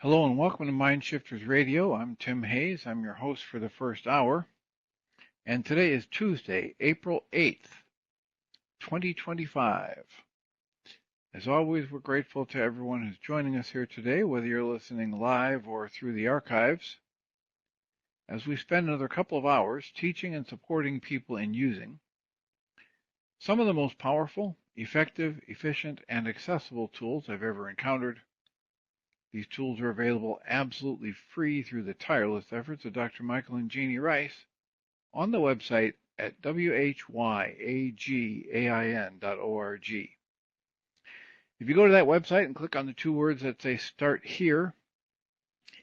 Hello and welcome to Mind Shifters Radio. I'm Tim Hayes. I'm your host for the first hour. And today is Tuesday, April 8th, 2025. As always, we're grateful to everyone who's joining us here today, whether you're listening live or through the archives, as we spend another couple of hours teaching and supporting people in using some of the most powerful, effective, efficient, and accessible tools I've ever encountered. These tools are available absolutely free through the tireless efforts of Dr. Michael and Jeanie Ryce on the website at whyagain.org. If you go to that website and click on the two words that say Start Here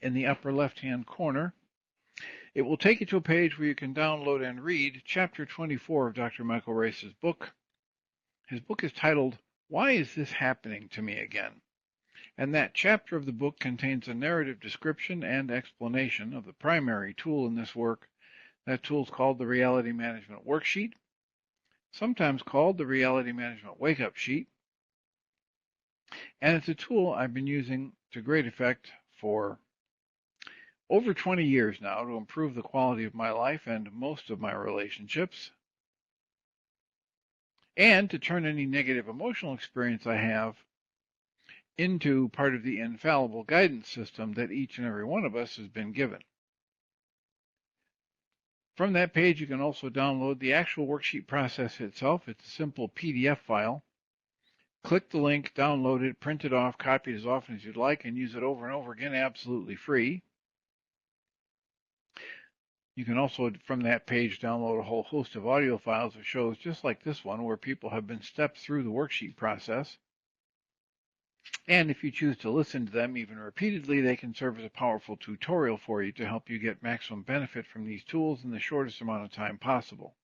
in the upper left-hand corner, it will take you to a page where you can download and read Chapter 24 of Dr. Michael Ryce's book. His book is titled, Why Is This Happening to Me Again? And that chapter of the book contains a narrative description and explanation of the primary tool in this work. That tool is called the Reality Management Worksheet, sometimes called the Reality Management Wake-Up Sheet. And it's a tool I've been using to great effect for over 20 years now to improve the quality of my life and most of my relationships, and to turn any negative emotional experience I have into part of the infallible guidance system that each and every one of us has been given. From that page, you can also download the actual worksheet process itself. It's a simple PDF file. Click the link, download it, print it off, copy it as often as you'd like, and use it over and over again absolutely free. You can also, from that page, download a whole host of audio files of shows just like this one, where people have been stepped through the worksheet process. And if you choose to listen to them even repeatedly, they can serve as a powerful tutorial for you to help you get maximum benefit from these tools in the shortest amount of time possible.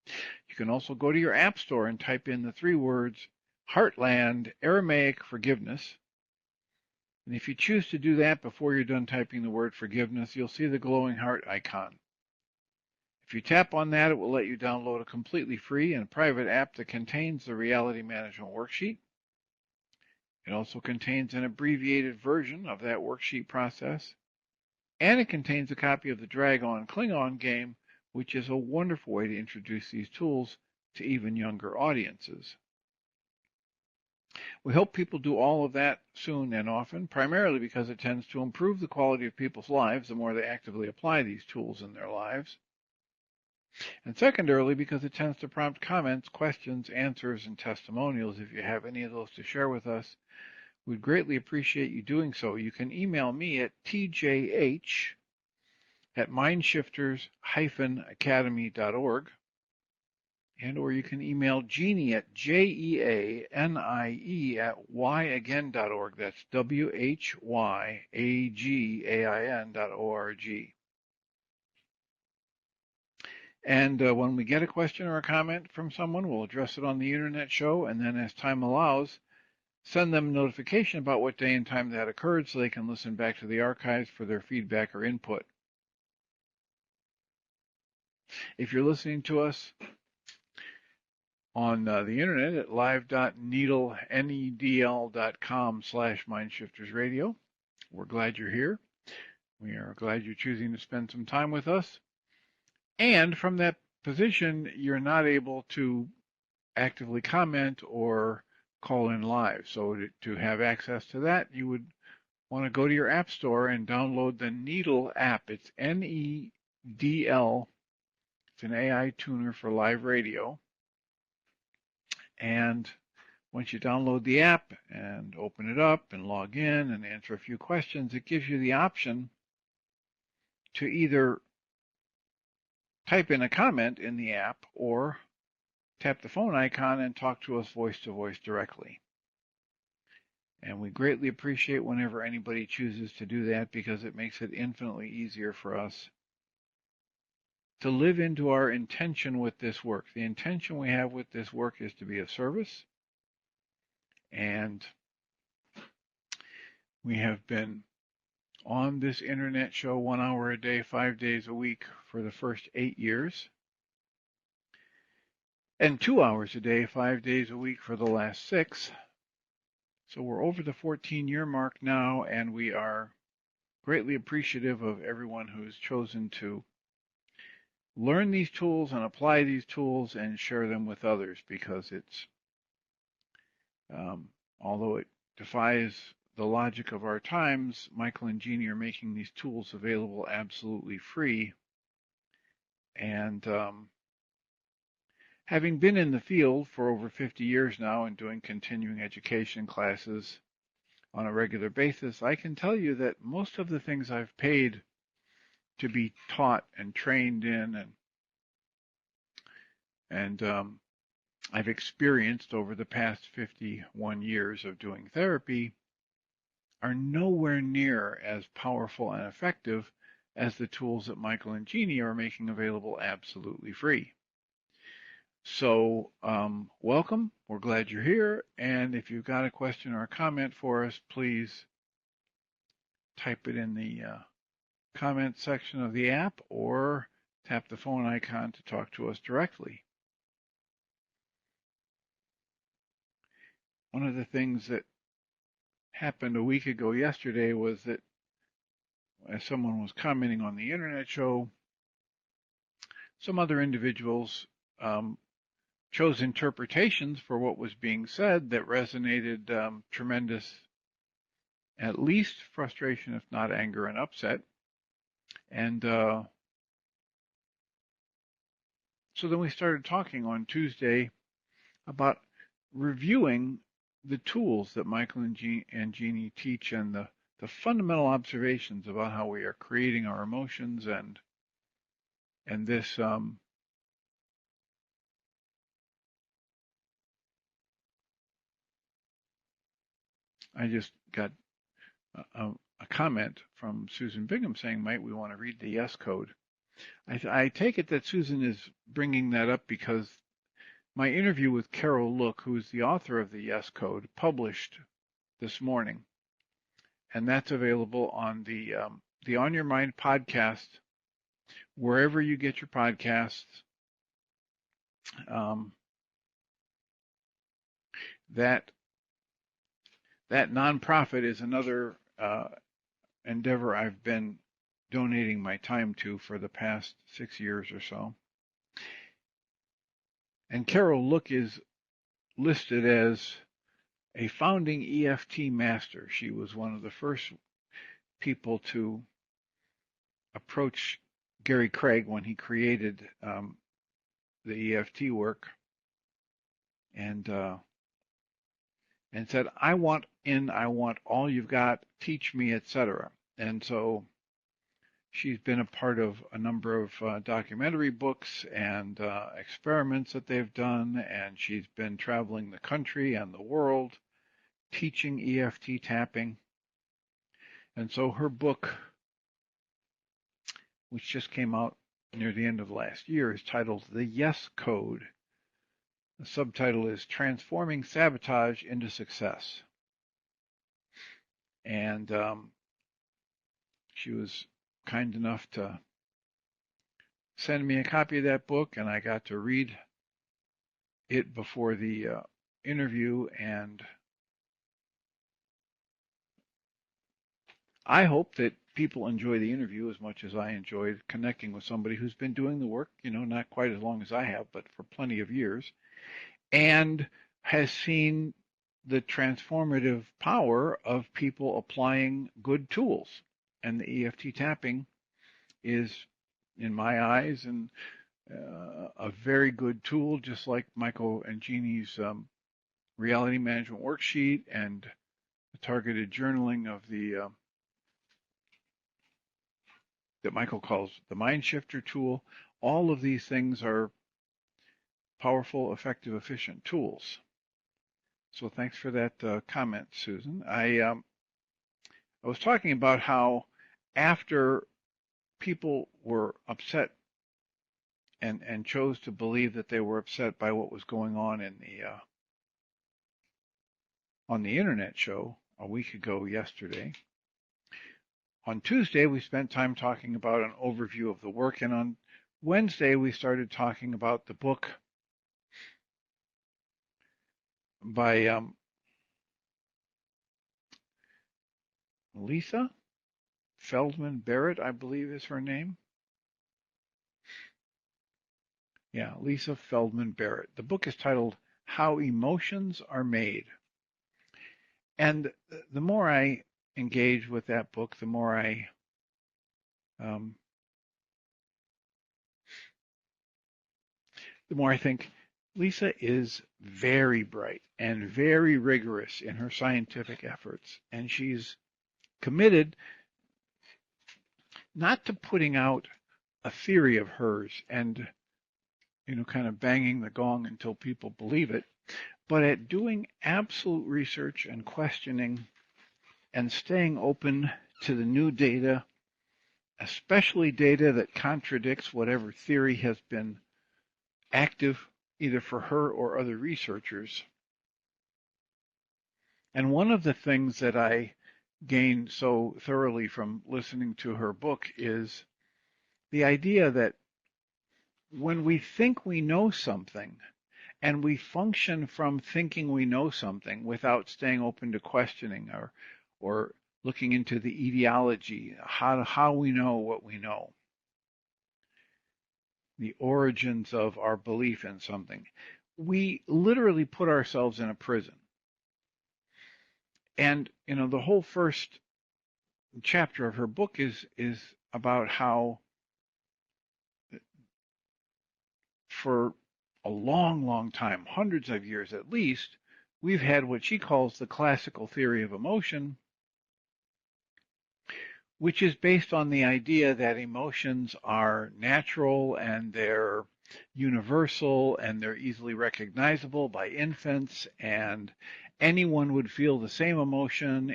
You can also go to your app store and type in the three words HeartLand Aramaic Forgiveness. And if you choose to do that before you're done typing the word forgiveness, you'll see the glowing heart icon. If you tap on that, it will let you download a completely free and private app that contains the Reality Management Worksheet. It also contains an abbreviated version of that worksheet process, and it contains a copy of the Drag-On-Kling-On game, which is a wonderful way to introduce these tools to even younger audiences. We hope people do all of that soon and often, primarily because it tends to improve the quality of people's lives the more they actively apply these tools in their lives. And secondarily, because it tends to prompt comments, questions, answers, and testimonials. If you have any of those to share with us, we'd greatly appreciate you doing so. You can email me at tjh@mindshifters-academy.org, or you can email Jeanie at jeanie@whyagain.org. That's whyagain.org. And when we get a question or a comment from someone, we'll address it on the internet show, and then as time allows, send them a notification about what day and time that occurred so they can listen back to the archives for their feedback or input. If you're listening to us on the internet at live.needle.com/mindshiftersradio, we're glad you're here. We are glad you're choosing to spend some time with us. And from that position, you're not able to actively comment or call in live. So to have access to that, you would want to go to your app store and download the Needle app. It's N-E-D-L. It's an AI tuner for live radio. And once you download the app and open it up and log in and answer a few questions, it gives you the option to either type in a comment in the app or tap the phone icon and talk to us voice-to-voice directly. And we greatly appreciate whenever anybody chooses to do that, because it makes it infinitely easier for us to live into our intention with this work. The intention we have with this work is to be of service. And we have been on this internet show 1 hour a day, 5 days a week for the first 8 years, and 2 hours a day, 5 days a week for the last 6. So we're over the 14-year mark now, and we are greatly appreciative of everyone who's chosen to learn these tools and apply these tools and share them with others, because it's, although it defies the logic of our times, Michael and Jeanie are making these tools available absolutely free. And having been in the field for over 50 years now and doing continuing education classes on a regular basis, I can tell you that most of the things I've paid to be taught and trained in and I've experienced over the past 51 years of doing therapy are nowhere near as powerful and effective as the tools that Michael and Jeanie are making available absolutely free. So welcome. We're glad you're here. And if you've got a question or a comment for us, please type it in the comment section of the app or tap the phone icon to talk to us directly. One of the things that happened a week ago yesterday was that, as someone was commenting on the internet show, some other individuals chose interpretations for what was being said that resonated tremendous, at least frustration, if not anger and upset. And so then we started talking on Tuesday about reviewing the tools that Michael and Jeanie teach, and the fundamental observations about how we are creating our emotions, and this I just got a comment from Susan Bingham saying, might we want to read the yes code? I take it that Susan is bringing that up because my interview with Carol Look, who is the author of the yes code, published this morning, and that's available on the On Your Mind podcast, wherever you get your podcasts. That nonprofit is another endeavor I've been donating my time to for the past 6 years or so. And Carol Look is listed as a founding EFT master. She was one of the first people to approach Gary Craig when he created the EFT work, and said, I want in, I want all you've got, teach me, etc. And so she's been a part of a number of documentary books and experiments that they've done, and she's been traveling the country and the world teaching EFT tapping. And so her book, which just came out near the end of last year, is titled The Yes Code. The subtitle is Transforming Sabotage into Success. And she was kind enough to send me a copy of that book, and I got to read it before the interview, and I hope that people enjoy the interview as much as I enjoyed connecting with somebody who's been doing the work, not quite as long as I have, but for plenty of years, and has seen the transformative power of people applying good tools. And the EFT tapping is, in my eyes, and a very good tool, just like Michael and Jeanie's Reality Management Worksheet and the targeted journaling of the that Michael calls the Mind Shifter tool. All of these things are powerful, effective, efficient tools. So thanks for that comment, Susan. I was talking about how after people were upset and chose to believe that they were upset by what was going on in the internet show a week ago yesterday. On Tuesday, we spent time talking about an overview of the work, and on Wednesday, we started talking about the book by Lisa Feldman Barrett, I believe is her name. Yeah, Lisa Feldman Barrett. The book is titled How Emotions Are Made. And the more I engage with that book, the more um, I think Lisa is very bright and very rigorous in her scientific efforts. And she's committed not to putting out a theory of hers and, kind of banging the gong until people believe it, but at doing absolute research and questioning and staying open to the new data, especially data that contradicts whatever theory has been active either for her or other researchers. And one of the things that I gained so thoroughly from listening to her book is the idea that when we think we know something and we function from thinking we know something without staying open to questioning or looking into the etiology, how we know what we know, the origins of our belief in something, we literally put ourselves in a prison. And, the whole first chapter of her book is about how for a long, long time, hundreds of years at least, we've had what she calls the classical theory of emotion, which is based on the idea that emotions are natural and they're universal and they're easily recognizable by infants, and anyone would feel the same emotion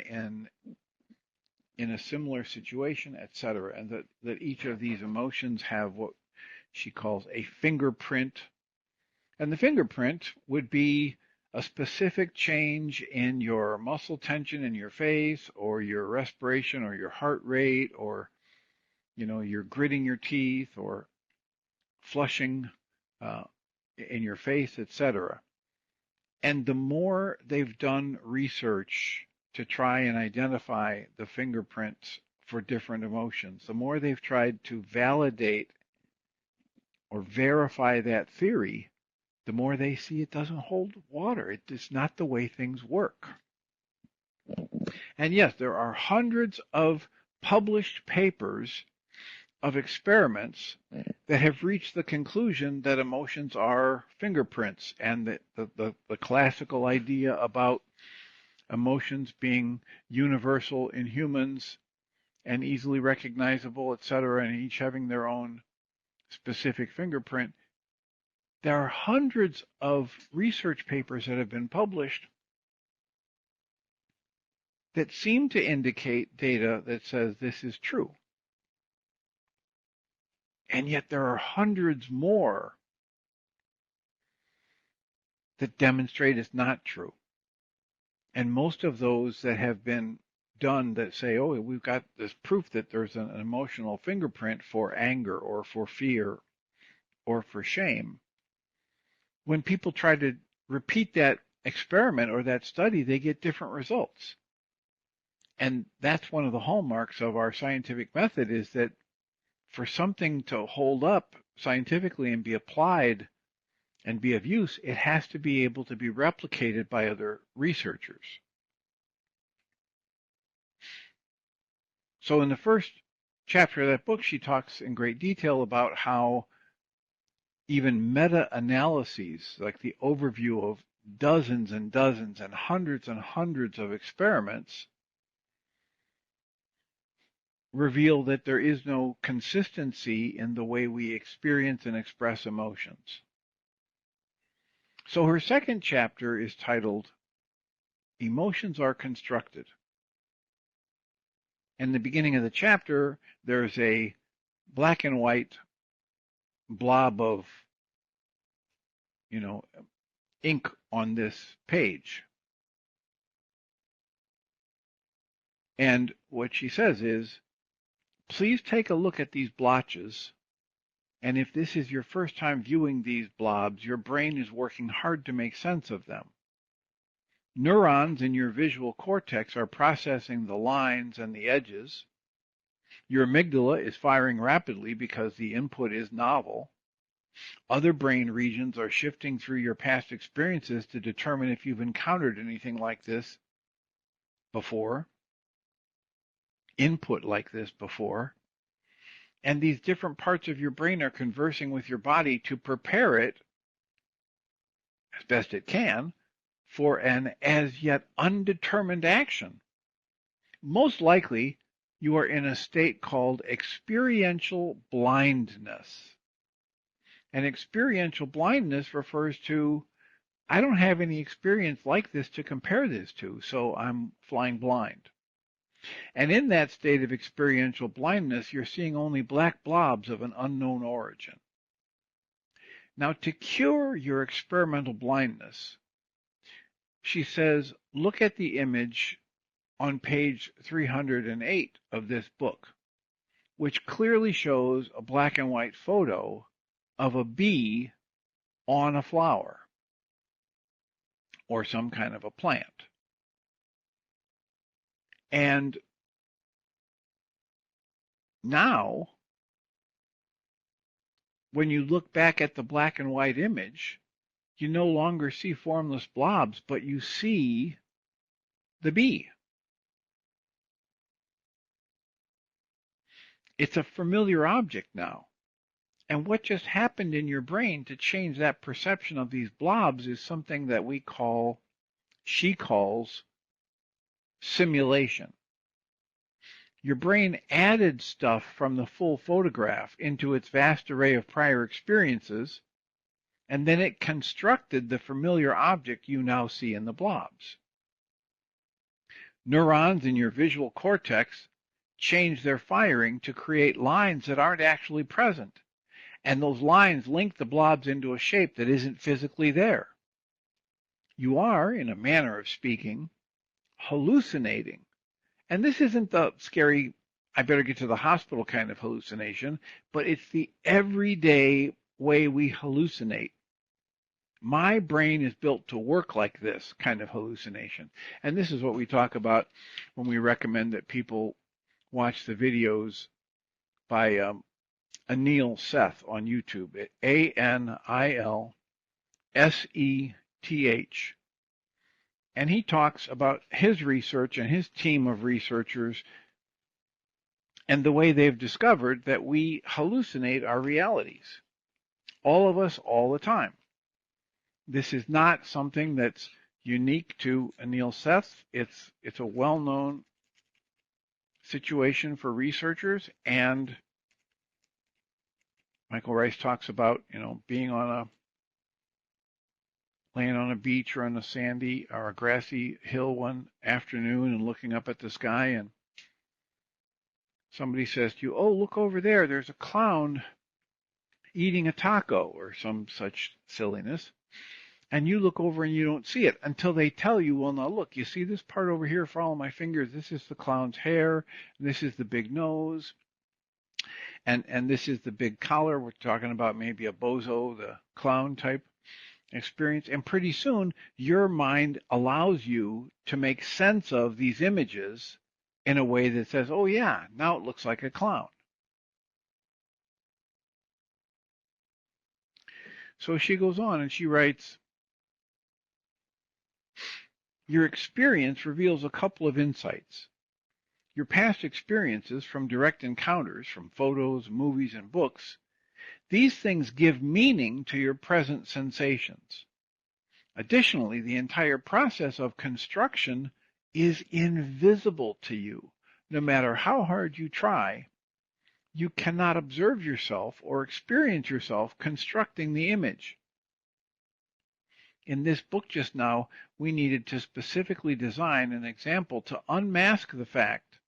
in a similar situation, etc., and that each of these emotions have what she calls a fingerprint. And the fingerprint would be a specific change in your muscle tension in your face, or your respiration, or your heart rate, or you're gritting your teeth, or flushing in your face, etc. And the more they've done research to try and identify the fingerprints for different emotions, the more they've tried to validate or verify that theory, the more they see it doesn't hold water. It is not the way things work. And yes, there are hundreds of published papers of experiments that have reached the conclusion that emotions are fingerprints, and that the classical idea about emotions being universal in humans and easily recognizable, etc., and each having their own specific fingerprint. There are hundreds of research papers that have been published that seem to indicate data that says this is true. And yet there are hundreds more that demonstrate it's not true. And most of those that have been done that say, oh, we've got this proof that there's an emotional fingerprint for anger or for fear or for shame, when people try to repeat that experiment or that study, they get different results. And that's one of the hallmarks of our scientific method, is that for something to hold up scientifically and be applied and be of use, it has to be able to be replicated by other researchers. So in the first chapter of that book, she talks in great detail about how even meta-analyses, like the overview of dozens and dozens and hundreds of experiments, reveal that there is no consistency in the way we experience and express emotions. So her second chapter is titled, Emotions Are Constructed. In the beginning of the chapter, there's a black and white blob of, ink on this page. And what she says is, please take a look at these blotches. And if this is your first time viewing these blobs, your brain is working hard to make sense of them. Neurons in your visual cortex are processing the lines and the edges. Your amygdala is firing rapidly because the input is novel. Other brain regions are shifting through your past experiences to determine if you've encountered anything like this before, input like this before. And these different parts of your brain are conversing with your body to prepare it, as best it can, for an as yet undetermined action. Most likely, you are in a state called experiential blindness. And experiential blindness refers to, I don't have any experience like this to compare this to, so I'm flying blind. And in that state of experiential blindness, you're seeing only black blobs of an unknown origin. Now, to cure your experimental blindness, she says, look at the image on page 308 of this book, which clearly shows a black and white photo of a bee on a flower or some kind of a plant. And now, when you look back at the black and white image, you no longer see formless blobs, but you see the bee. It's a familiar object now. And what just happened in your brain to change that perception of these blobs is something that she calls simulation. Your brain added stuff from the full photograph into its vast array of prior experiences, and then it constructed the familiar object you now see in the blobs. Neurons in your visual cortex change their firing to create lines that aren't actually present. And those lines link the blobs into a shape that isn't physically there. You are, in a manner of speaking, hallucinating. And this isn't the scary, I better get to the hospital kind of hallucination, but it's the everyday way we hallucinate. My brain is built to work like this kind of hallucination. And this is what we talk about when we recommend that people watch the videos by Anil Seth on YouTube, ANILSETH. And he talks about his research and his team of researchers and the way they've discovered that we hallucinate our realities. All of us, all the time. This is not something that's unique to Anil Seth. It's a well-known situation for researchers, and Michael Ryce talks about, being laying on a beach or on a sandy or a grassy hill one afternoon and looking up at the sky, and somebody says to you, oh, look over there, there's a clown eating a taco or some such silliness. And you look over and you don't see it until they tell you, well, now look, you see this part over here, follow my fingers, this is the clown's hair, this is the big nose, and this is the big collar. We're talking about maybe a Bozo, the clown type experience. And pretty soon, your mind allows you to make sense of these images in a way that says, oh yeah, now it looks like a clown. So she goes on and she writes, your experience reveals a couple of insights. Your past experiences from direct encounters, from photos, movies, and books, these things give meaning to your present sensations. Additionally, the entire process of construction is invisible to you. No matter how hard you try, you cannot observe yourself or experience yourself constructing the image. In this book just now, we needed to specifically design an example to unmask the fact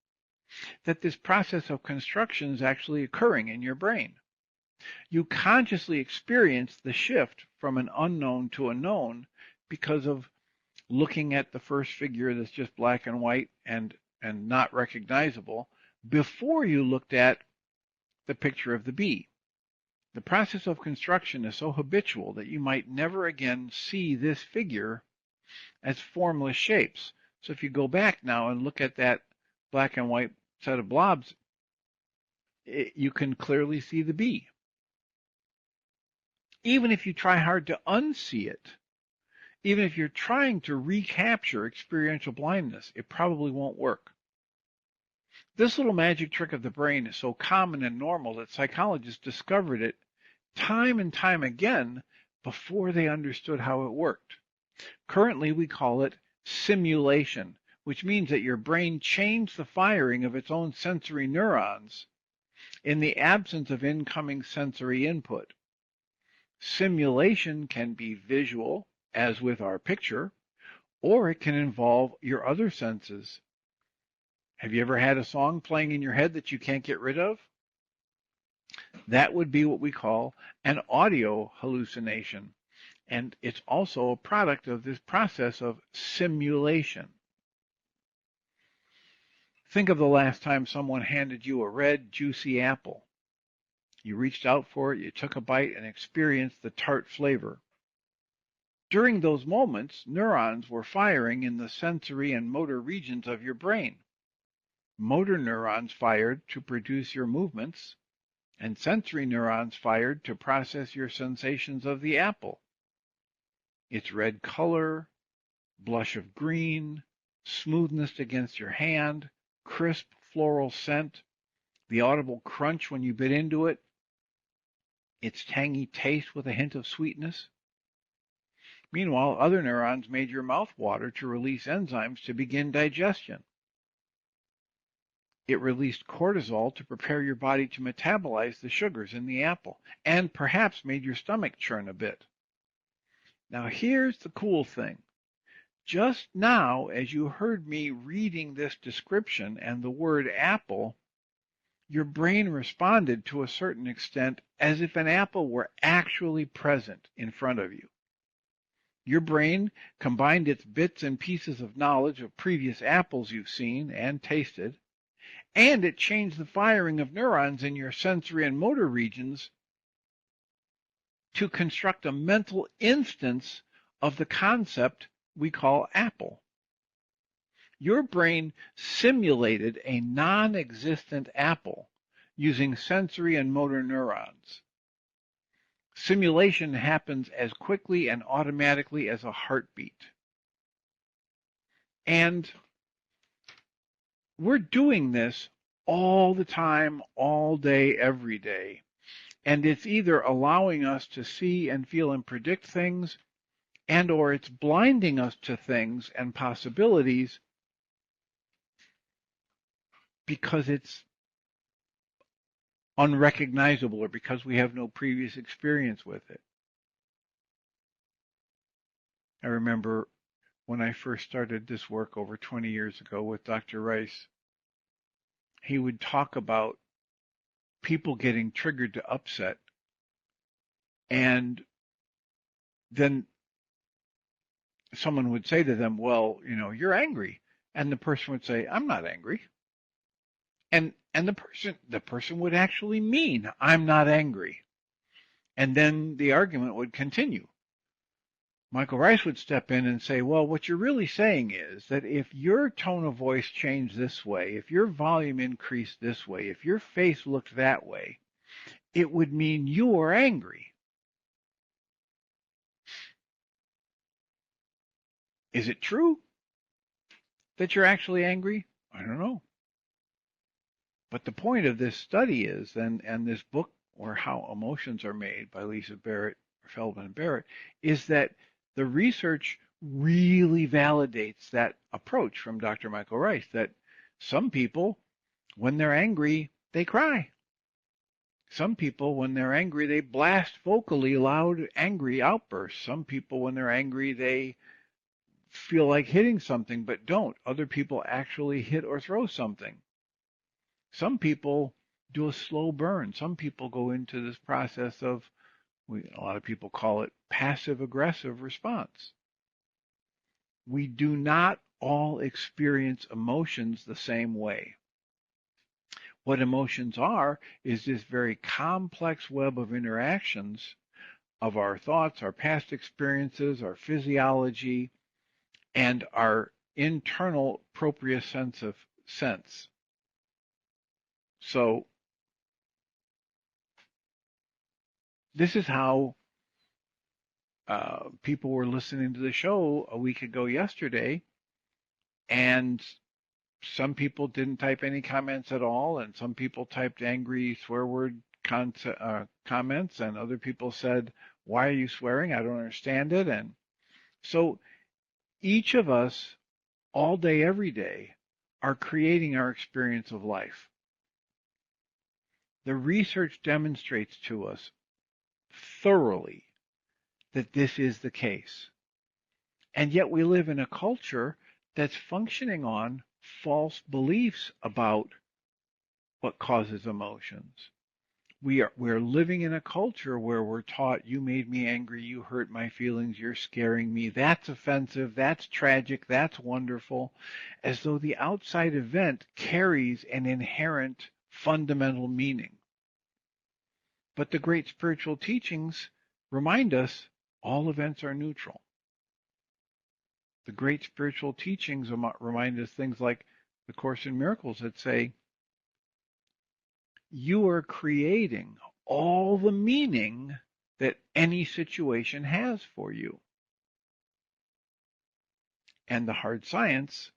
that this process of construction is actually occurring in your brain. You consciously experience the shift from an unknown to a known because of looking at the first figure that's just black and white and not recognizable before you looked at the picture of the bee. The process of construction is so habitual that you might never again see this figure as formless shapes. So if you go back now and look at that black and white set of blobs, you can clearly see the bee. Even if you try hard to unsee it, even if you're trying to recapture experiential blindness, it probably won't work. This little magic trick of the brain is so common and normal that psychologists discovered it time and time again before they understood how it worked. Currently, we call it simulation, which means that your brain changed the firing of its own sensory neurons in the absence of incoming sensory input. Simulation can be visual, as with our picture, or it can involve your other senses. Have you ever had a song playing in your head that you can't get rid of? That would be what we call an audio hallucination. And it's also a product of this process of simulation. Think of the last time someone handed you a red, juicy apple. You reached out for it, you took a bite, and experienced the tart flavor. During those moments, neurons were firing in the sensory and motor regions of your brain. Motor neurons fired to produce your movements, and sensory neurons fired to process your sensations of the apple. Its red color, blush of green, smoothness against your hand, crisp floral scent, the audible crunch when you bit into it, its tangy taste with a hint of sweetness. Meanwhile, other neurons made your mouth water to release enzymes to begin digestion. It released cortisol to prepare your body to metabolize the sugars in the apple, and perhaps made your stomach churn a bit. Now here's the cool thing. Just now, as you heard me reading this description and the word apple, your brain responded to a certain extent as if an apple were actually present in front of you. Your brain combined its bits and pieces of knowledge of previous apples you've seen and tasted, and it changed the firing of neurons in your sensory and motor regions to construct a mental instance of the concept we call apple. Your brain simulated a non-existent apple using sensory and motor neurons. Simulation happens as quickly and automatically as a heartbeat. And we're doing this all the time, all day, every day. And it's either allowing us to see and feel and predict things, and or it's blinding us to things and possibilities because it's unrecognizable or because we have no previous experience with it. I remember when I first started this work over 20 years ago with Dr. Ryce, he would talk about people getting triggered to upset, and then someone would say to them, well, you're angry. And the person would say, I'm not angry. And the person would actually mean, I'm not angry. And then the argument would continue. Michael Ryce would step in and say, well, what you're really saying is that if your tone of voice changed this way, if your volume increased this way, if your face looked that way, it would mean you are angry. Is it true that you're actually angry? I don't know. But the point of this study is, and this book, or How Emotions Are Made by Lisa Feldman Barrett, is that the research really validates that approach from Dr. Michael Ryce, that some people, when they're angry, they cry. Some people, when they're angry, they blast vocally loud, angry outbursts. Some people, when they're angry, they feel like hitting something but don't. Other people actually hit or throw something. Some people do a slow burn. Some people go into this process of, a lot of people call it passive-aggressive response. We do not all experience emotions the same way. What emotions are is this very complex web of interactions of our thoughts, our past experiences, our physiology, and our internal proprioceptive sense. So this is how people were listening to the show a week ago yesterday, and some people didn't type any comments at all, and some people typed angry swear word comments, and other people said, "Why are you swearing? I don't understand it." And so each of us, all day, every day, are creating our experience of life. The research demonstrates to us thoroughly that this is the case. And yet we live in a culture that's functioning on false beliefs about what causes emotions. We're living in a culture where we're taught, you made me angry, you hurt my feelings, you're scaring me, that's offensive, that's tragic, that's wonderful, as though the outside event carries an inherent fundamental meaning. But the great spiritual teachings remind us all events are neutral. The great spiritual teachings remind us things like the Course in Miracles that say, you are creating all the meaning that any situation has for you. And the hard science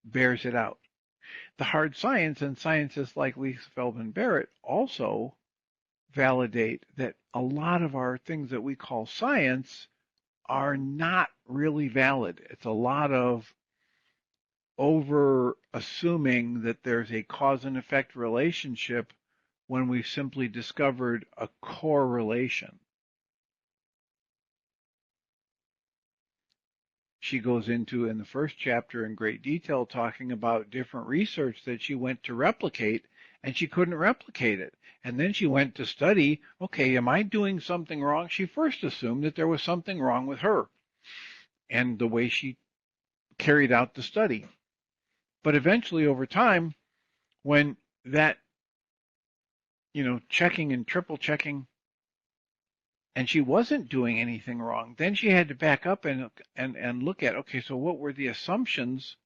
bears it out. The hard science and scientists like Lisa Feldman Barrett also validate that a lot of our things that we call science are not really valid. It's a lot of over assuming that there's a cause and effect relationship when we've simply discovered a correlation. She goes into in the first chapter in great detail talking about different research that she went to replicate and she couldn't replicate it. And then she went to study, okay, am I doing something wrong? She first assumed that there was something wrong with her and the way she carried out the study. But eventually over time, when that, checking and triple checking, and she wasn't doing anything wrong, then she had to back up and look at, okay, so what were the assumptions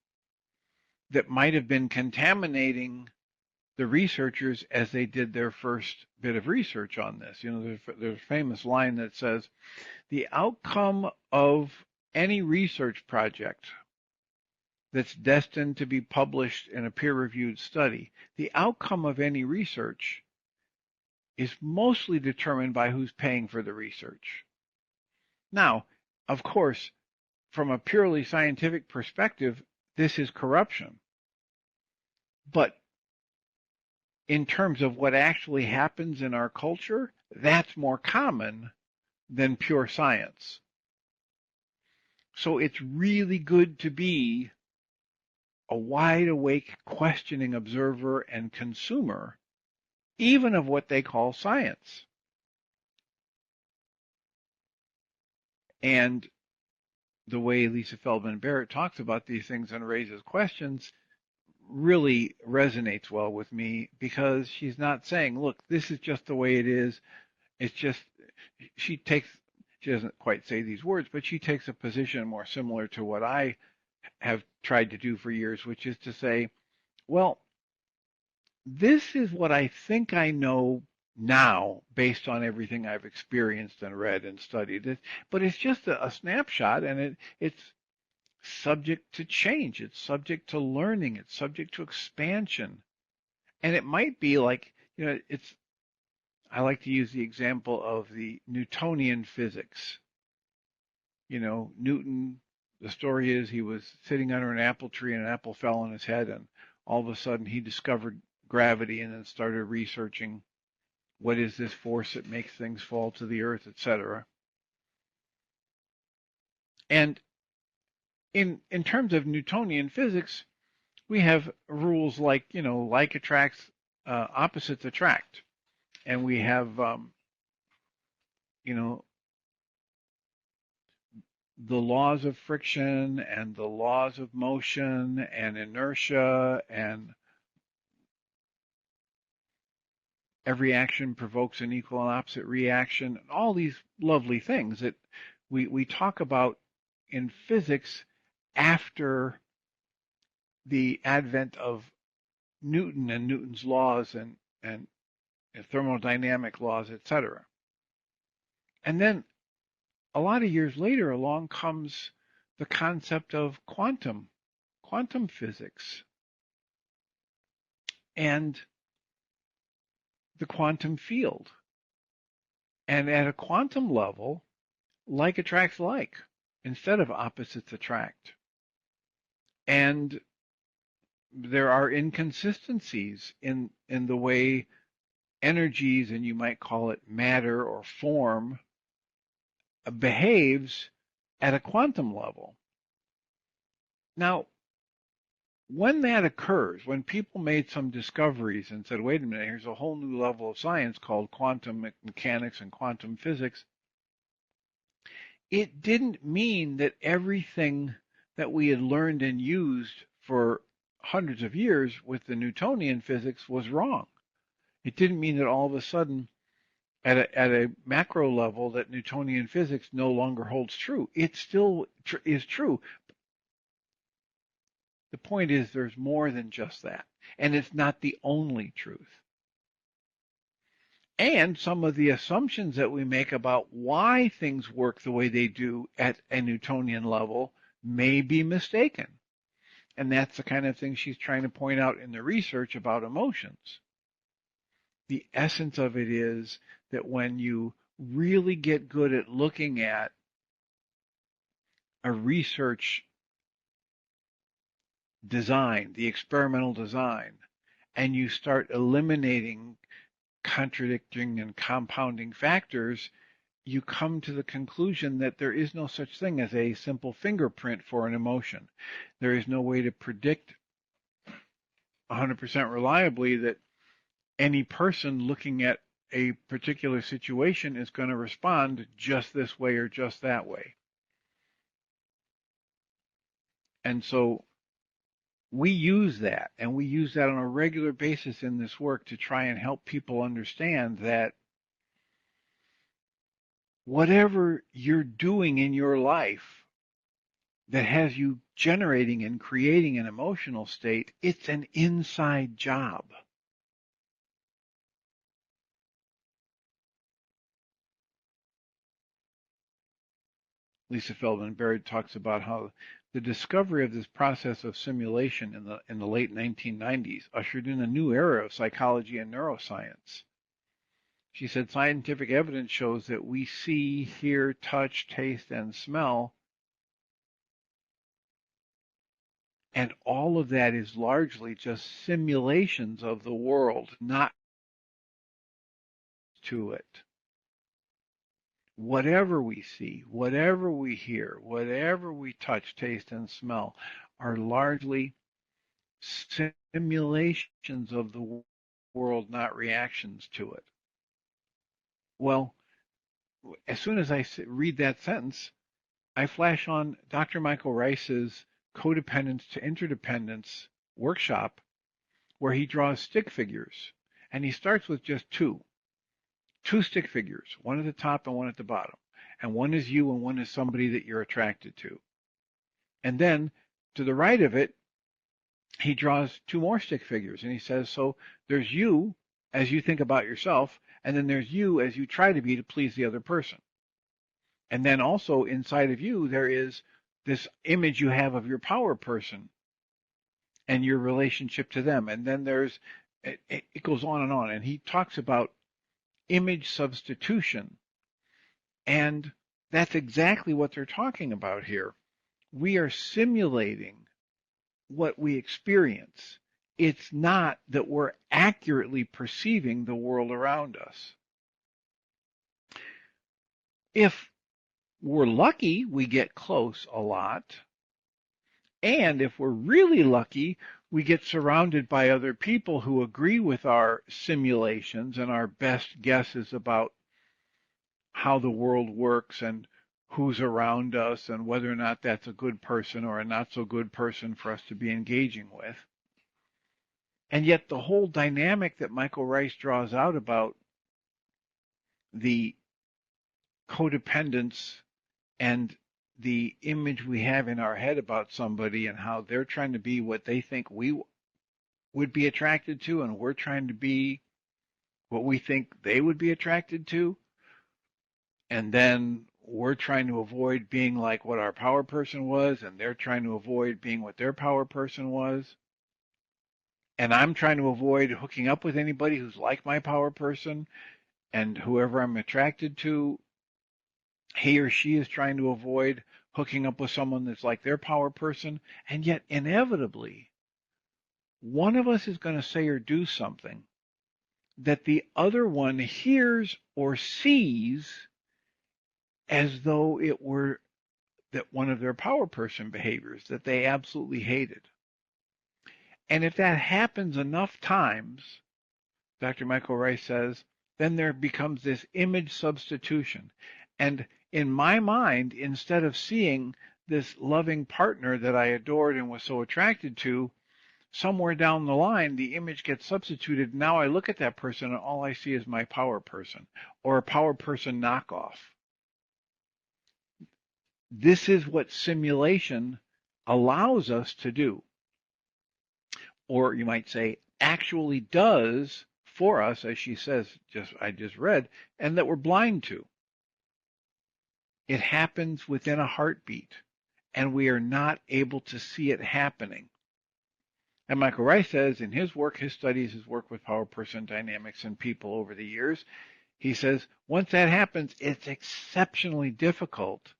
that might have been contaminating the researchers as they did their first bit of research on this? There's a famous line that says, the outcome of any research project that's destined to be published in a peer-reviewed study, the outcome of any research is mostly determined by who's paying for the research. Now, of course, from a purely scientific perspective, this is corruption. But in terms of what actually happens in our culture, that's more common than pure science. So it's really good to be a wide awake, questioning observer and consumer, even of what they call science. And the way Lisa Feldman Barrett talks about these things and raises questions really resonates well with me, because she's not saying, look, this is just the way it is. It's just, she doesn't quite say these words, but she takes a position more similar to what I have tried to do for years, which is to say, well, this is what I think I know now based on everything I've experienced and read and studied. But it's just a snapshot, and it's subject to change. It's subject to learning. It's subject to expansion. And it might be like, I like to use the example of the Newtonian physics. Newton, the story is he was sitting under an apple tree and an apple fell on his head, and all of a sudden he discovered gravity and then started researching what is this force that makes things fall to the earth, etc. And in terms of Newtonian physics, we have rules like, like attracts, opposites attract. And we have, the laws of friction and the laws of motion and inertia, and every action provokes an equal and opposite reaction, all these lovely things that we talk about, in physics after the advent of Newton and Newton's laws and thermodynamic laws, etc. And then a lot of years later along comes the concept of quantum physics and the quantum field. And at a quantum level, like attracts like instead of opposites attract. And there are inconsistencies in the way energies, and you might call it matter or form, behaves at a quantum level. Now, when that occurs, when people made some discoveries and said, wait a minute, here's a whole new level of science called quantum mechanics and quantum physics, it didn't mean that everything that we had learned and used for hundreds of years with the Newtonian physics was wrong. It didn't mean that all of a sudden, at a macro level, that Newtonian physics no longer holds true. It still is true. The point is there's more than just that. And it's not the only truth. And some of the assumptions that we make about why things work the way they do at a Newtonian level may be mistaken. And that's the kind of thing she's trying to point out in the research about emotions. The essence of it is that when you really get good at looking at a research design, the experimental design, and you start eliminating contradicting and compounding factors, you come to the conclusion that there is no such thing as a simple fingerprint for an emotion. There is no way to predict 100% reliably that any person looking at a particular situation is going to respond just this way or just that way. And so we use that, and we use that on a regular basis in this work to try and help people understand that whatever you're doing in your life that has you generating and creating an emotional state, it's an inside job. Lisa Feldman Barrett talks about how the discovery of this process of simulation in the late 1990s ushered in a new era of psychology and neuroscience. She said scientific evidence shows that we see, hear, touch, taste, and smell, and all of that is largely just simulations of the world, not to it. Whatever we see, whatever we hear, whatever we touch, taste, and smell are largely simulations of the world, not reactions to it. Well, as soon as I read that sentence, I flash on Dr. Michael Ryce's Codependence to Interdependence workshop, where he draws stick figures. And he starts with just two stick figures, one at the top and one at the bottom. And one is you and one is somebody that you're attracted to. And then to the right of it, he draws two more stick figures. And he says, so there's you as you think about yourself, and then there's you as you try to be to please the other person. And then also inside of you, there is this image you have of your power person and your relationship to them. And then it goes on. And he talks about image substitution. And that's exactly what they're talking about here. We are simulating what we experience. It's not that we're accurately perceiving the world around us. If we're lucky, we get close a lot. And if we're really lucky, we get surrounded by other people who agree with our simulations and our best guesses about how the world works and who's around us and whether or not that's a good person or a not so good person for us to be engaging with. And yet the whole dynamic that Michael Ryce draws out about the codependence and the image we have in our head about somebody and how they're trying to be what they think we would be attracted to, and we're trying to be what we think they would be attracted to, and then we're trying to avoid being like what our power person was, and they're trying to avoid being what their power person was, and I'm trying to avoid hooking up with anybody who's like my power person, and whoever I'm attracted to, he or she is trying to avoid hooking up with someone that's like their power person, and yet inevitably one of us is going to say or do something that the other one hears or sees as though it were that one of their power person behaviors that they absolutely hated. And if that happens enough times, Dr. Michael Ryce says, then there becomes this image substitution. And in my mind, instead of seeing this loving partner that I adored and was so attracted to, somewhere down the line, the image gets substituted. Now I look at that person and all I see is my power person or a power person knockoff. This is what simulation allows us to do. Or you might say, actually does for us, as she says, I just read, and that we're blind to. It happens within a heartbeat, and we are not able to see it happening. And Michael Ryce says in his work, his studies, his work with power person dynamics and people over the years, he says, once that happens, it's exceptionally difficult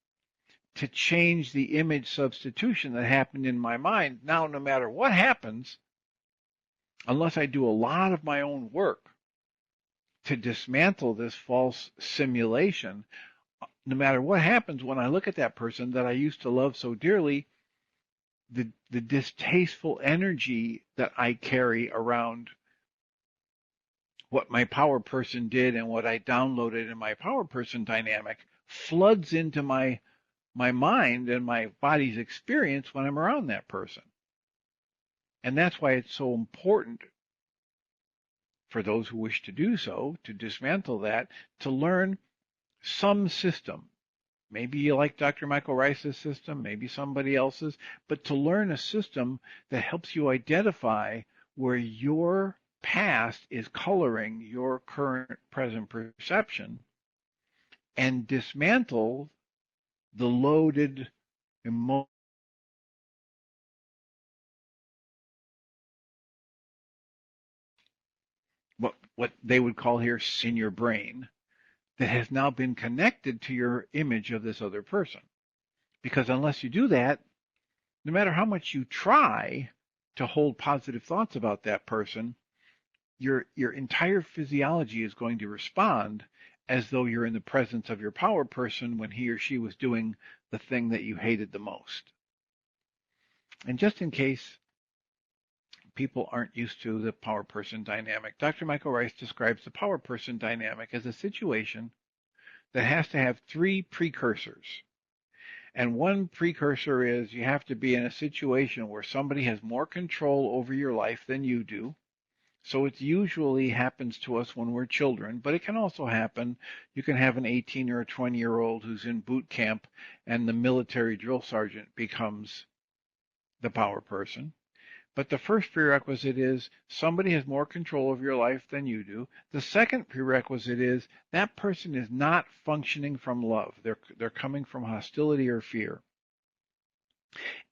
to change the image substitution that happened in my mind. Now, no matter what happens, unless I do a lot of my own work to dismantle this false simulation, no matter what happens when I look at that person that I used to love so dearly, the distasteful energy that I carry around what my power person did and what I downloaded in my power person dynamic floods into my mind and my body's experience when I'm around that person. And that's why it's so important for those who wish to do so, to dismantle that, to learn some system. Maybe you like Dr. Michael Ryce's system, maybe somebody else's, but to learn a system that helps you identify where your past is coloring your current present perception and dismantle the loaded emotion, what they would call here in your brain, that has now been connected to your image of this other person. Because unless you do that, no matter how much you try to hold positive thoughts about that person, your entire physiology is going to respond as though you're in the presence of your power person when he or she was doing the thing that you hated the most. And just in case people aren't used to the power person dynamic, Dr. Michael Ryce describes the power person dynamic as a situation that has to have three precursors. And one precursor is you have to be in a situation where somebody has more control over your life than you do. So it usually happens to us when we're children, but it can also happen. You can have an 18 or a 20-year-old who's in boot camp and the military drill sergeant becomes the power person. But the first prerequisite is somebody has more control of your life than you do. The second prerequisite is that person is not functioning from love. They're coming from hostility or fear.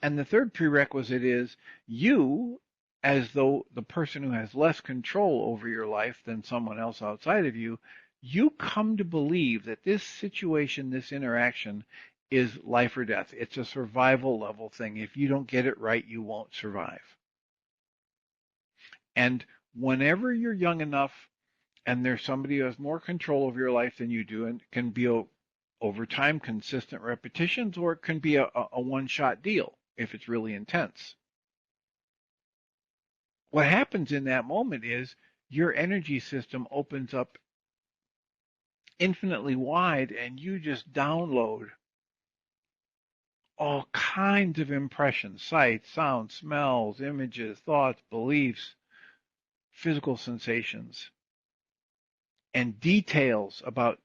And the third prerequisite is you, as though the person who has less control over your life than someone else outside of you, you come to believe that this situation, this interaction is life or death. It's a survival level thing. If you don't get it right, you won't survive. And whenever you're young enough and there's somebody who has more control over your life than you do, and it can be over time, consistent repetitions, or it can be a one-shot deal if it's really intense. What happens in that moment is your energy system opens up infinitely wide and you just download all kinds of impressions, sights, sounds, smells, images, thoughts, beliefs, physical sensations, and details about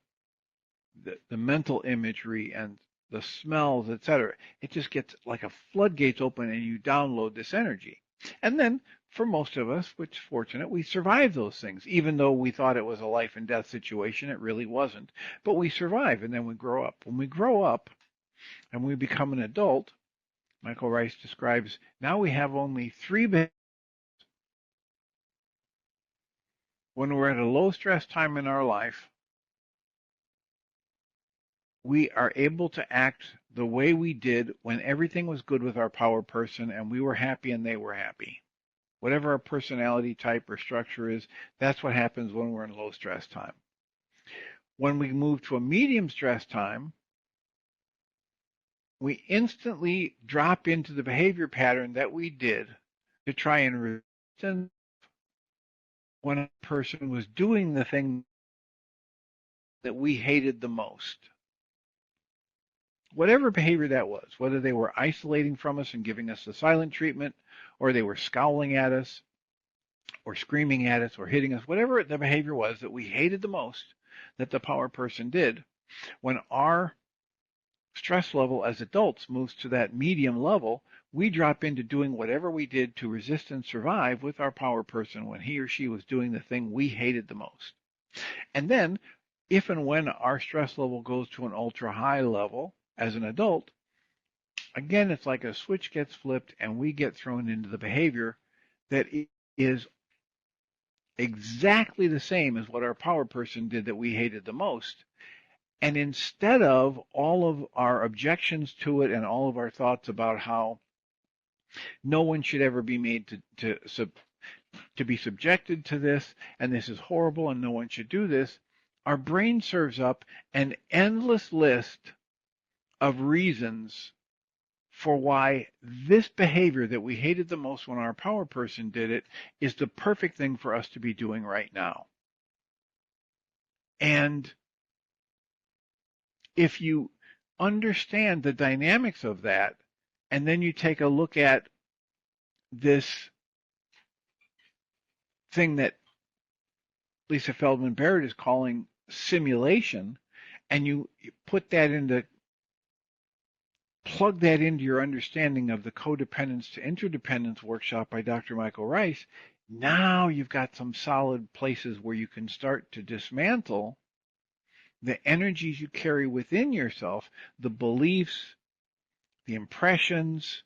the mental imagery and the smells, etc. It just gets like a floodgates open and you download this energy. And then for most of us, which is fortunate, we survive those things. Even though we thought it was a life and death situation, it really wasn't. But we survive and then we grow up. When we grow up and we become an adult, Michael Ryce describes, now we have only three behaviors. When we're at a low stress time in our life, we are able to act the way we did when everything was good with our power person and we were happy and they were happy. Whatever our personality type or structure is, that's what happens when we're in low stress time. When we move to a medium stress time, we instantly drop into the behavior pattern that we did to try and resist when a person was doing the thing that we hated the most. Whatever behavior that was, whether they were isolating from us and giving us the silent treatment, or they were scowling at us, or screaming at us, or hitting us, whatever the behavior was that we hated the most that the power person did, when our stress level as adults moves to that medium level, we drop into doing whatever we did to resist and survive with our power person when he or she was doing the thing we hated the most. And then, if and when our stress level goes to an ultra high level as an adult, again, it's like a switch gets flipped and we get thrown into the behavior that is exactly the same as what our power person did that we hated the most. And instead of all of our objections to it and all of our thoughts about how no one should ever be made to be subjected to this, and this is horrible and no one should do this, our brain serves up an endless list of reasons for why this behavior that we hated the most when our power person did it is the perfect thing for us to be doing right now. And if you understand the dynamics of that, and then you take a look at this thing that Lisa Feldman Barrett is calling simulation, and you plug that into your understanding of the codependence to interdependence workshop by Dr. Michael Ryce, now you've got some solid places where you can start to dismantle the energies you carry within yourself, the beliefs, the impressions,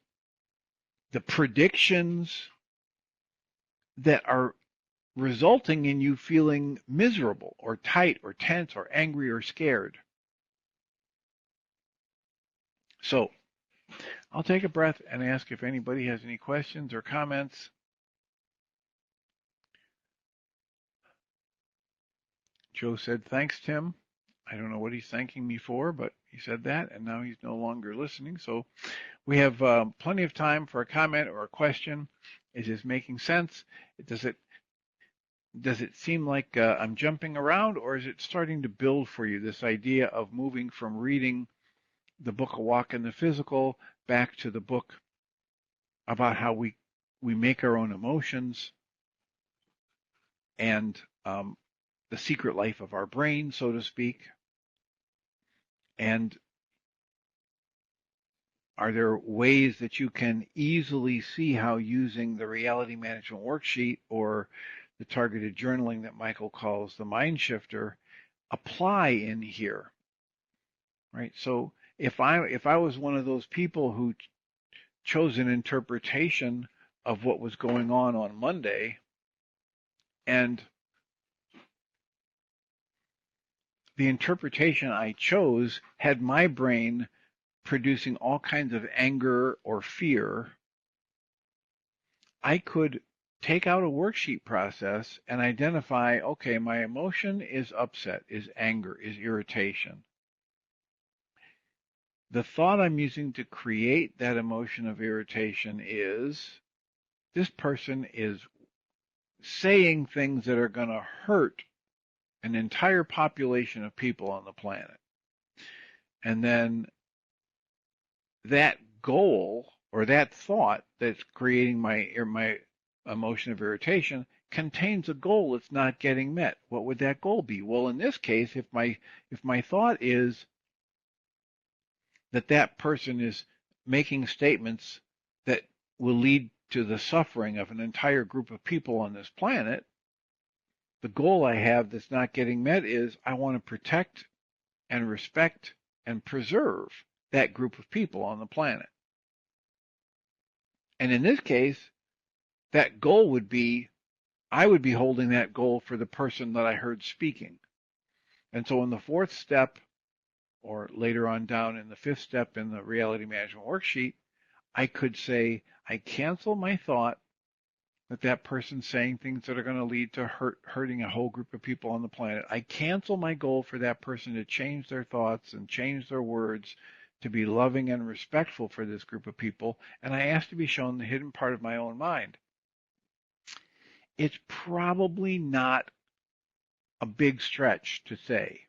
the predictions that are resulting in you feeling miserable or tight or tense or angry or scared. So I'll take a breath and ask if anybody has any questions or comments. Joe said, thanks, Tim. I don't know what he's thanking me for, but he said that, and now he's no longer listening. So we have plenty of time for a comment or a question. Is this making sense? Does it seem like I'm jumping around, or is it starting to build for you, this idea of moving from reading the book A Walk in the Physical back to the book about how we make our own emotions and the secret life of our brain, so to speak? And are there ways that you can easily see how using the Reality Management Worksheet or the targeted journaling that Michael calls the mind shifter apply in here, right? So if I was one of those people who chose an interpretation of what was going on Monday, and the interpretation I chose had my brain producing all kinds of anger or fear, I could take out a worksheet process and identify, okay, my emotion is upset, is anger, is irritation. The thought I'm using to create that emotion of irritation is, this person is saying things that are going to hurt an entire population of people on the planet. And then that goal or that thought that's creating my emotion of irritation contains a goal that's not getting met. What would that goal be? Well, in this case, if my thought is that that person is making statements that will lead to the suffering of an entire group of people on this planet, the goal I have that's not getting met is I want to protect and respect and preserve that group of people on the planet. And in this case, that goal would be, I would be holding that goal for the person that I heard speaking. And so in the fourth step, or later on down in the fifth step in the Reality Management Worksheet, I could say, I cancel my thought that that person's saying things that are going to lead to hurting a whole group of people on the planet. I cancel my goal for that person to change their thoughts and change their words to be loving and respectful for this group of people, and I ask to be shown the hidden part of my own mind. It's probably not a big stretch to say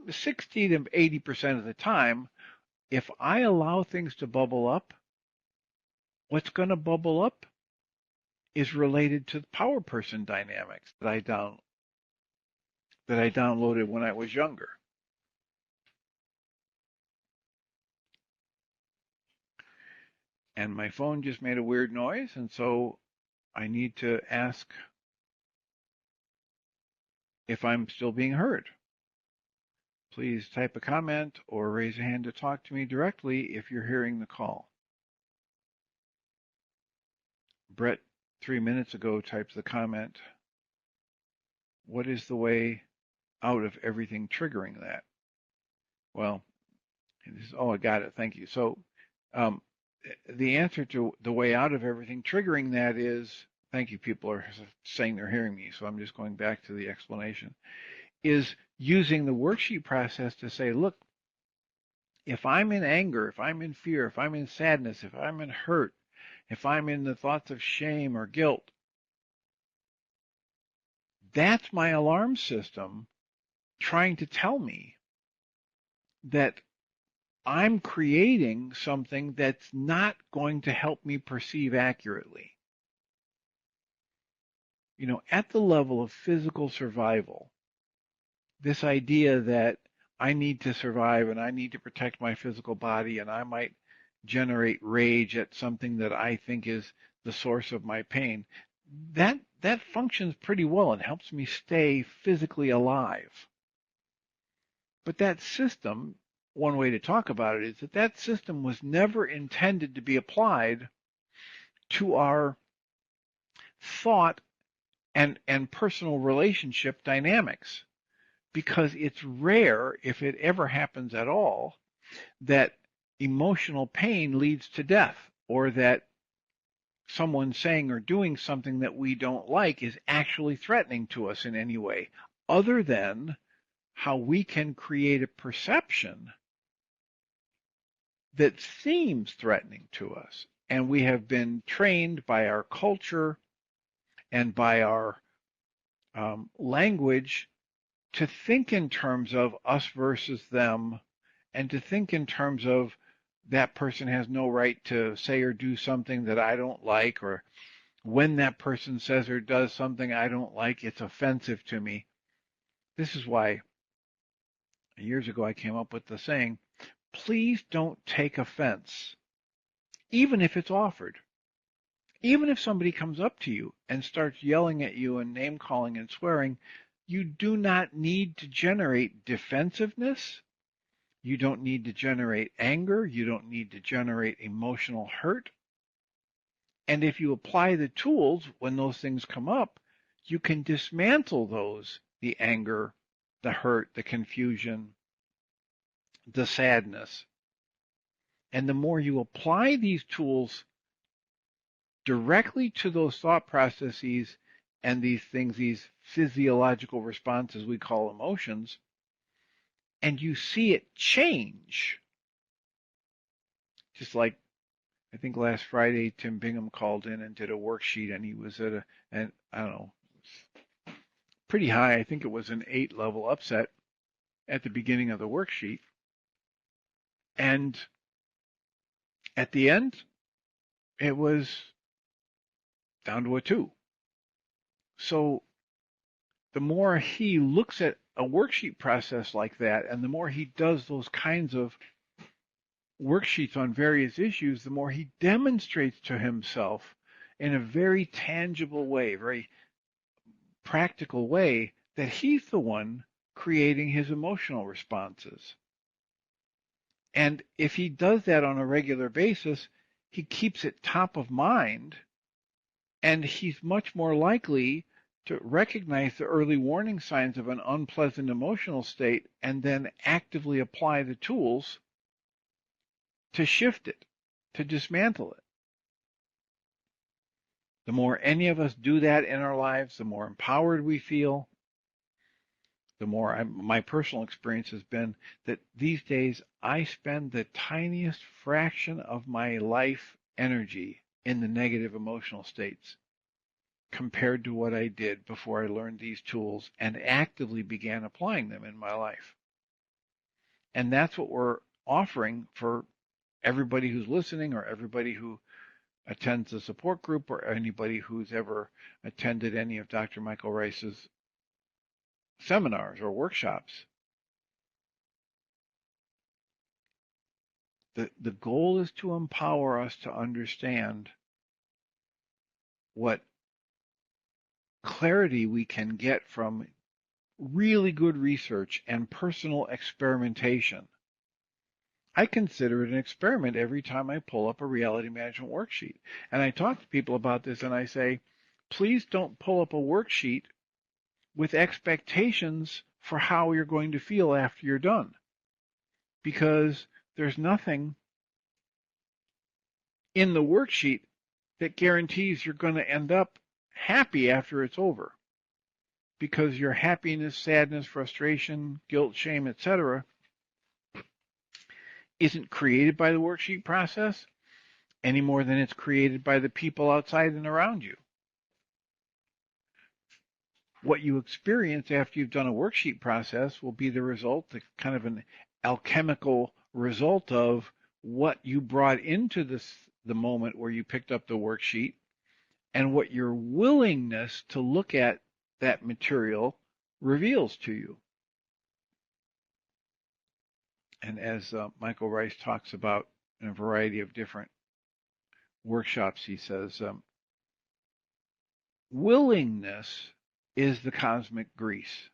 60 to 80% of the time, if I allow things to bubble up, what's going to bubble up is related to the power person dynamics that I downloaded when I was younger. And my phone just made a weird noise, and so I need to ask if I'm still being heard. Please type a comment or raise a hand to talk to me directly if you're hearing the call. Brett, 3 minutes ago, types the comment, what is the way out of everything triggering that? Well, I got it. Thank you. So the answer to the way out of everything triggering that is, thank you, people are saying they're hearing me, so I'm just going back to the explanation, is using the worksheet process to say, look, if I'm in anger, if I'm in fear, if I'm in sadness, if I'm in hurt, if I'm in the thoughts of shame or guilt, that's my alarm system trying to tell me that I'm creating something that's not going to help me perceive accurately. You know, at the level of physical survival, this idea that I need to survive and I need to protect my physical body and I might generate rage at something that I think is the source of my pain, that functions pretty well and helps me stay physically alive. But that system, one way to talk about it is that that system was never intended to be applied to our thought and personal relationship dynamics, because it's rare, if it ever happens at all, that emotional pain leads to death, or that someone saying or doing something that we don't like is actually threatening to us in any way, other than how we can create a perception that seems threatening to us. And we have been trained by our culture and by our language to think in terms of us versus them, and to think in terms of that person has no right to say or do something that I don't like, or when that person says or does something I don't like, it's offensive to me. This is why years ago I came up with the saying, please don't take offense, even if it's offered. Even if somebody comes up to you and starts yelling at you and name calling and swearing, you do not need to generate defensiveness. You don't need to generate anger. You don't need to generate emotional hurt. And if you apply the tools when those things come up, you can dismantle those, the anger, the hurt, the confusion, the sadness. And the more you apply these tools directly to those thought processes and these things, these physiological responses we call emotions, and you see it change. Just like, I think last Friday, Tim Bingham called in and did a worksheet, and he was at and I don't know, pretty high. I think it was an 8 level upset at the beginning of the worksheet. And at the end, it was down to a 2. So the more he looks at a worksheet process like that, and the more he does those kinds of worksheets on various issues, the more he demonstrates to himself in a very tangible way, very practical way, that he's the one creating his emotional responses. And if he does that on a regular basis, he keeps it top of mind, and he's much more likely to recognize the early warning signs of an unpleasant emotional state and then actively apply the tools to shift it, to dismantle it. The more any of us do that in our lives, the more empowered we feel. The more my personal experience has been that these days I spend the tiniest fraction of my life energy in the negative emotional states compared to what I did before I learned these tools and actively began applying them in my life. And that's what we're offering for everybody who's listening, or everybody who attends the support group, or anybody who's ever attended any of Dr. Michael Ryce's seminars or workshops. The goal is to empower us to understand what clarity we can get from really good research and personal experimentation. I consider it an experiment every time I pull up a reality management worksheet. And I talk to people about this and I say, please don't pull up a worksheet with expectations for how you're going to feel after you're done. Because there's nothing in the worksheet that guarantees you're going to end up happy after it's over. Because your happiness, sadness, frustration, guilt, shame, etc., isn't created by the worksheet process any more than it's created by the people outside and around you. What you experience after you've done a worksheet process will be the result, the kind of an alchemical result of what you brought into the moment where you picked up the worksheet, and what your willingness to look at that material reveals to you. And as Michael Ryce talks about in a variety of different workshops, he says, willingness is the cosmic grease.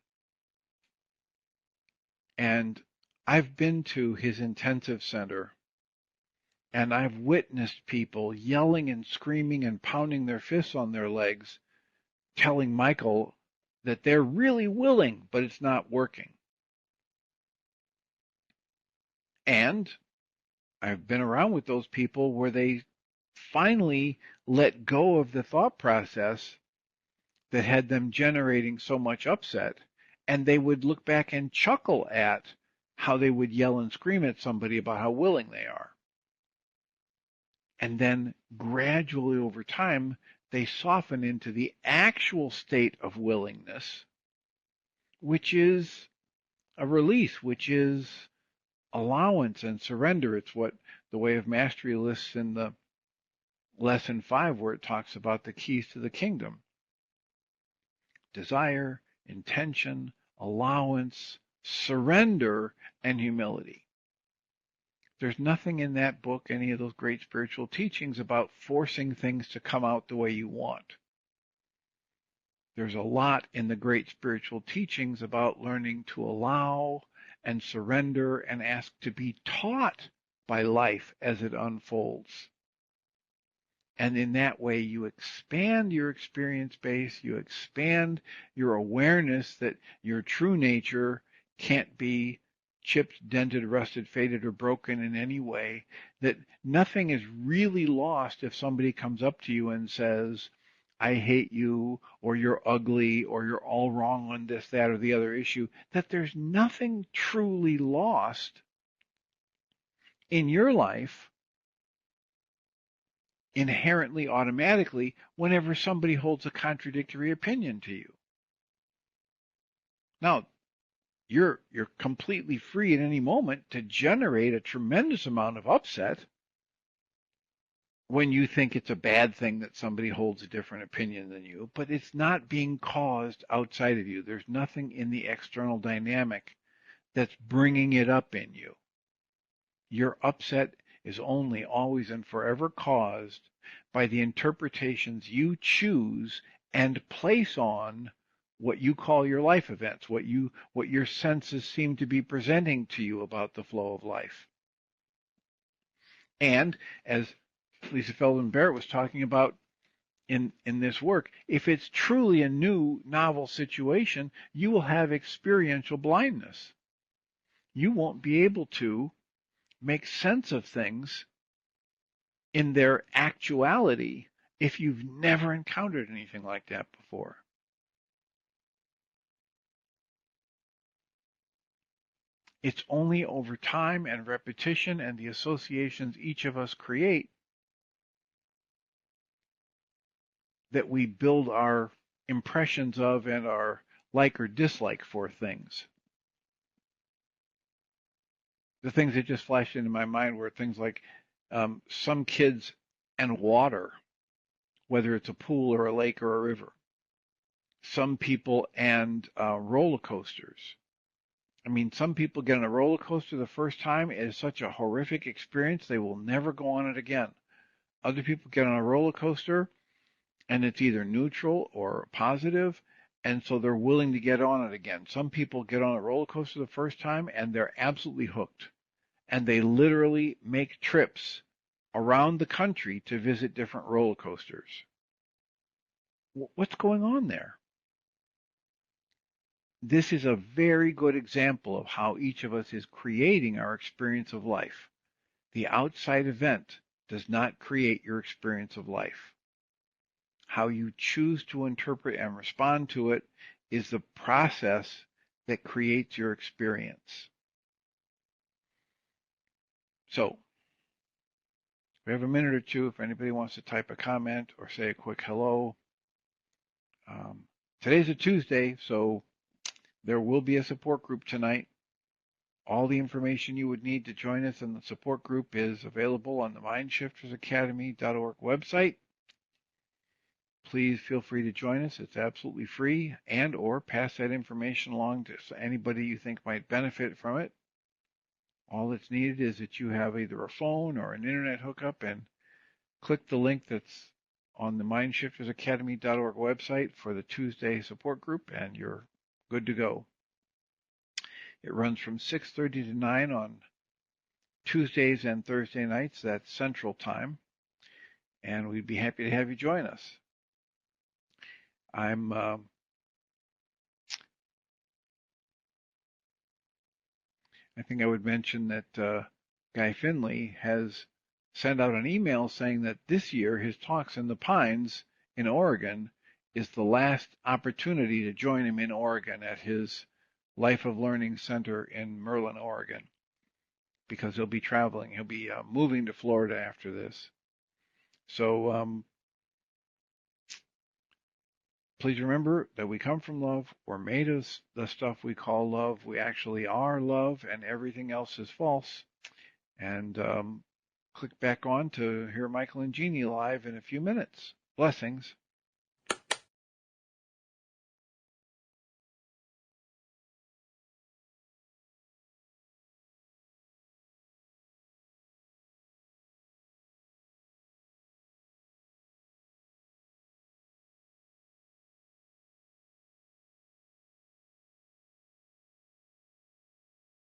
And I've been to his intensive center, and I've witnessed people yelling and screaming and pounding their fists on their legs, telling Michael that they're really willing, but it's not working. And I've been around with those people where they finally let go of the thought process that had them generating so much upset, and they would look back and chuckle at how they would yell and scream at somebody about how willing they are. And then gradually over time, they soften into the actual state of willingness, which is a release, which is allowance and surrender. It's what the Way of Mastery lists in the lesson 5, where it talks about the keys to the kingdom: desire, intention, allowance, surrender, and humility. There's nothing in that book, any of those great spiritual teachings, about forcing things to come out the way you want. There's a lot in the great spiritual teachings about learning to allow and surrender and ask to be taught by life as it unfolds. And in that way, you expand your experience base, you expand your awareness that your true nature can't be chipped, dented, rusted, faded, or broken in any way, that nothing is really lost if somebody comes up to you and says, I hate you, or you're ugly, or you're all wrong on this, that, or the other issue, that there's nothing truly lost in your life inherently, automatically, whenever somebody holds a contradictory opinion to you. Now, you're completely free at any moment to generate a tremendous amount of upset when you think it's a bad thing that somebody holds a different opinion than you, but it's not being caused outside of you. There's nothing in the external dynamic that's bringing it up in you. Your upset is only, always, and forever caused by the interpretations you choose and place on what you call your life events, what your senses seem to be presenting to you about the flow of life. And as Lisa Feldman Barrett was talking about in this work, if it's truly a new, novel situation, you will have experiential blindness. You won't be able to make sense of things in their actuality if you've never encountered anything like that before. It's only over time and repetition and the associations each of us create that we build our impressions of and our like or dislike for things. The things that just flashed into my mind were things like some kids and water, whether it's a pool or a lake or a river. Some people and roller coasters. I mean, some people get on a roller coaster the first time. It is such a horrific experience, they will never go on it again. Other people get on a roller coaster and it's either neutral or positive, and so they're willing to get on it again. Some people get on a roller coaster the first time and they're absolutely hooked, and they literally make trips around the country to visit different roller coasters. What's going on there? This is a very good example of how each of us is creating our experience of life. The outside event does not create your experience of life. How you choose to interpret and respond to it is the process that creates your experience. So, we have a minute or two if anybody wants to type a comment or say a quick hello. Today's a Tuesday, so there will be a support group tonight. All the information you would need to join us in the support group is available on the mindshiftersacademy.org website. Please feel free to join us. It's absolutely free, and or pass that information along to anybody you think might benefit from it. All that's needed is that you have either a phone or an internet hookup and click the link that's on the mindshiftersacademy.org website for the Tuesday support group, and you're good to go. It runs from 6:30 to 9 on Tuesdays and Thursday nights. That's Central Time, and we'd be happy to have you join us. I think I would mention that Guy Finley has sent out an email saying that this year his talks in the Pines in Oregon is the last opportunity to join him in Oregon at his Life of Learning Center in Merlin, Oregon, because he'll be traveling. He'll be moving to Florida after this. So please remember that we come from love. We're made of the stuff we call love. We actually are love, and everything else is false. And click back on to hear Michael and Jeanie live in a few minutes. Blessings.